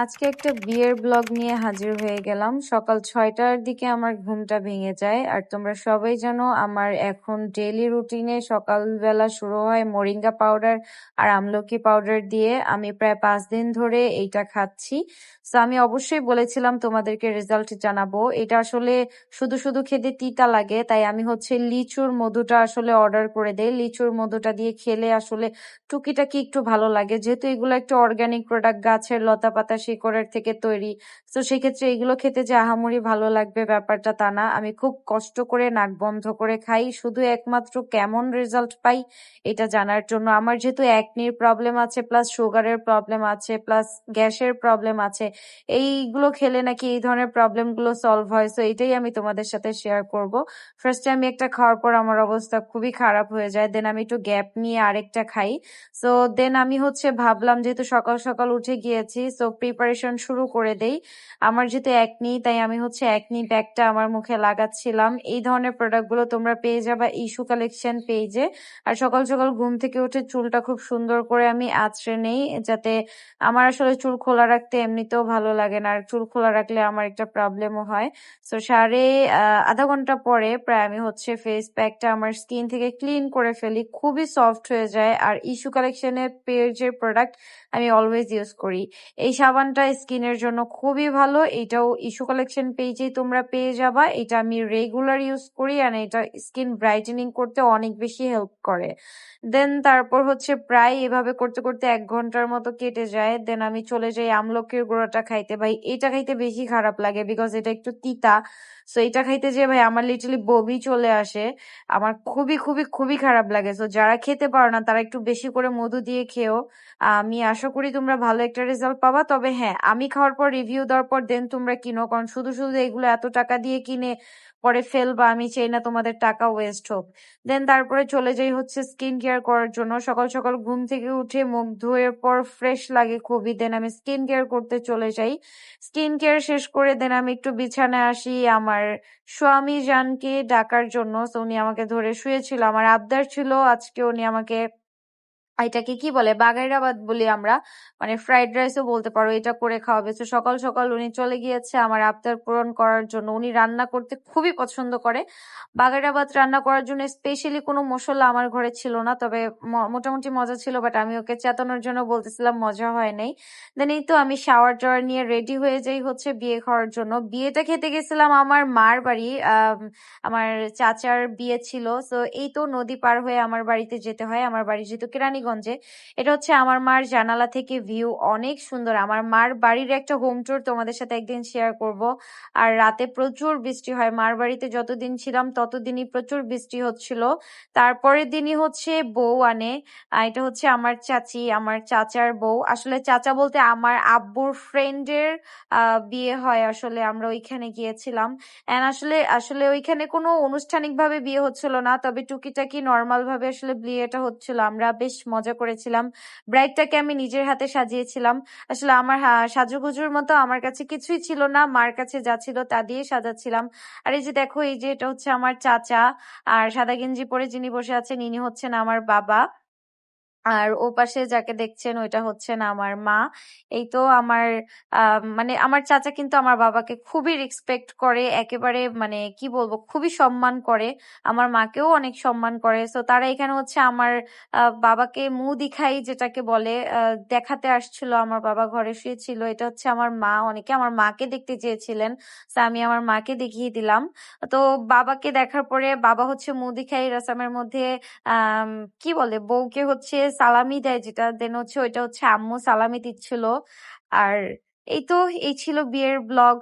আজকে একটা বিয়ের ব্লগ নিয়ে হাজির হয়ে গেলাম। সকাল 6টার দিকে আমার ঘুমটা ভেঙে যায়। আর তোমরা সবাই জানো আমার এখন ডেইলি রুটিনে সকালবেলা শুরু হয় মোরিঙ্গা পাউডার আর আমলকি পাউডার দিয়ে। আমি প্রায় 5 দিন ধরে এইটা খাচ্ছি। তো আমি অবশ্যই বলেছিলাম তোমাদেরকে রেজাল্ট জানাবো। এটা আসলে শুধু শুধু খেতে তিতা লাগে, তাই আমি লিচুর মধুটা আসলে অর্ডার করে দেই। লিচুর মধুটা দিয়ে খেলে আসলে টুকিটাকি একটু ভালো লাগে, যেহেতু এগুলো একটা অর্গানিক প্রোডাক্ট, গাছের লতা পাতা শিকড়ের থেকে তৈরি। তো সেক্ষেত্রে এগুলো খেতে যে আহামরি ভালো লাগবে ব্যাপারটা তা না। আমি খুব কষ্ট করে নাক বন্ধ করে খাই, শুধু একমাত্র কেমন রেজাল্ট পাই এটা জানার জন্য। আমার যেহেতু অ্যাকনির প্রবলেম আছে, প্লাস সুগারের প্রবলেম আছে, প্লাস গ্যাসের প্রবলেম আছে, এইগুলো খেলে নাকি এই ধরনের প্রবলেম গুলো সলভ হয়। সো এটাই আমি তোমাদের সাথে শেয়ার করব। ফার্স্টে আমি একটা খাওয়ার পর আমার অবস্থা খুবই খারাপ হয়ে যায়, দেন আমি একটু গ্যাপ নিয়ে আরেকটা খাই। সো দেন আমি ভাবলাম যেহেতু সকাল সকাল উঠে গিয়েছি, সো প্রিপারেশন শুরু করে দেই। আমার যেহেতু একনি, তাই আমি একনি প্যাকটা আমার মুখে লাগাচ্ছিলাম। এই ধরনের প্রোডাক্ট গুলো তোমরা পেয়ে যাবা ইস্যু কালেকশন পেজে। আর সকাল সকাল ঘুম থেকে উঠে চুলটা খুব সুন্দর করে আমি আঁচড়ে নেই, যাতে আমার আসলে চুল খোলা রাখতে এমনিতেও ভালো লাগে না, আর চুল খোলা রাখলে আমার একটা প্রবলেমও হয়। সো আধা ঘন্টা পরে প্রায় আমি ফেস প্যাকটা আমার স্কিন থেকে ক্লিন করে ফেলি, খুবই সফট হয়ে যায়। আর ইস্যু কালেকশনের পেজের প্রোডাক্ট আমি অলওয়েজ ইউজ করি। এই সাবানটা স্কিনের জন্য খুবই ভালো, এটাও ইস্যু কালেকশন পেজেই তোমরা পেয়ে যাবা। এটা আমি রেগুলার ইউজ করি, আর এটা স্কিন ব্রাইটেনিং করতে অনেক বেশি হেল্প করে। দেন তারপর প্রায় এভাবে করতে করতে 1 ঘন্টার মতো কেটে যায়। দেন আমি চলে যাই আমলকির গুঁড়োটা খাইতে। ভাই এটা খাইতে বেশি খারাপ লাগে, বিকজ এটা একটু তিতা। সো এটা খাইতে যে ভাই আমার লিটারালি বমি চলে আসে। আমার খুবই খুবই খুবই খারাপ লাগে। সো যারা খেতে পারো না তারা একটু বেশি করে মধু দিয়ে খেও। আমি আশা করি তোমরা ভালো একটা রেজাল্ট পাবা। তবে হ্যাঁ, আমি খাওয়ার পর রিভিউ দেওয়ার পর দেন তোমরা কিনো, কারণ শুধু শুধু এগুলো এত টাকা দিয়ে কিনে পরে ফেলবা, আমি চাই না তোমাদের টাকা ওয়েস্ট হোক। দেন তারপরে চলে যাই স্কিন কেয়ার করার জন্য। সকাল সকাল ঘুম থেকে উঠে মুখ ধোয়ার পর ফ্রেশ লাগে খুবই, দেন আমি স্কিন কেয়ার করতে চলে যাই। স্কিন কেয়ার শেষ করে দেন আমি একটু বিছানায় আসি আমার স্বামী জানকে ডাকার জন্য। তো উনি আমাকে ধরে শুয়েছিল, আমার আবদার ছিল আজকে উনি আমাকে, এটাকে কি বলে, বাগাইরাবাদ বলি আমরা, মানে ফ্রাইড রাইসও বলতে পারো, এটা করে খাওয়াবে। তো সকাল সকাল উনি চলে গিয়েছে আমার আবদার পূরণ করার জন্য। উনি রান্না করতে খুবই পছন্দ করে। বাগাইরাবাদ রান্না করার জন্য স্পেশালি কোনো মশলা আমার ঘরে ছিল না, তবে মোটামুটি মজা ছিল। বাট আমি ওকে চেতানোর জন্য বলতেছিলাম, মজা হয় নাই। দেন এই তো আমি শাওয়ার টাওয়ার নিয়ে রেডি হয়ে যাই বিয়ে খাওয়ার জন্য। বিয়েটা খেতে গেছিলাম আমার মার বাড়ি। আমার চাচার বিয়ে ছিল। তো এই তো নদী পার হয়ে আমার বাড়িতে যেতে হয়। আমার বাড়ি যেহেতু কেরানীগঞ্জে, এটা আমার মার জানালা থেকে ভিউ অনেক সুন্দর। আমার মার বাড়ির একটা হোম ট্যুর তোমাদের সাথে একদিন শেয়ার করব। আর রাতে প্রচুর বৃষ্টি হয়, মার বাড়িতে যতদিন ছিলাম ততদিনই প্রচুর বৃষ্টি হচ্ছিল। তারপরের দিনই বউ আনে। এটা আমার চাচি, আমার চাচার বউ। আসলে চাচা বলতে আমার আব্বুর ফ্রেন্ডের বিয়ে হয়। আসলে আমরা ওইখানে গিয়েছিলাম। এন্ড আসলে আসলে ওইখানে কোনো আনুষ্ঠানিক ভাবে বিয়ে হচ্ছিল না, তবে টুকিটাকি নর্মাল ভাবে আসলে বিয়েটা হচ্ছিল। আমরা বেশ মজা করেছিলাম। ব্রাইডটাকে আমি নিজের হাতে সাজিয়েছিলাম। আসলে আমার সাজুগুজুর মতো আমার কাছে কিছুই ছিল না, মার কাছে যা ছিল তা দিয়ে সাজাচ্ছিলাম। আর এই যে দেখো, এই যে এটা আমার চাচা, আর সাদা গেঞ্জি পরে যিনি বসে আছেন ইনি আমার বাবা। আর ও পাশে যাকে দেখছেন ওইটা আমার মা। এই তো আমার মানে আমার চাচা কিন্তু আমার বাবাকে খুবই রেসপেক্ট করে, একেবারে মানে কি বলবো, খুবই সম্মান করে। আমার মাকেও অনেক সম্মান করে। তো তারা এখানে আমার বাবাকে মুহ দিখাই যেটাকে বলে, দেখাতে আসছিল। আমার বাবা ঘরে শুয়েছিল। এটা আমার মা। অনেকে আমার মাকে দেখতে চেয়েছিলেন, তো আমি আমার মাকে দেখিয়ে দিলাম। তো বাবাকে দেখার পরে বাবা মুহ দিখাই রসমের মধ্যে আম কি বলে, বউকে সালামি দেয় যেটা, দেন ওইটা আম্মু সালামি দিচ্ছিল। আর এই তো, এই ছিল বিয়ের ব্লগ।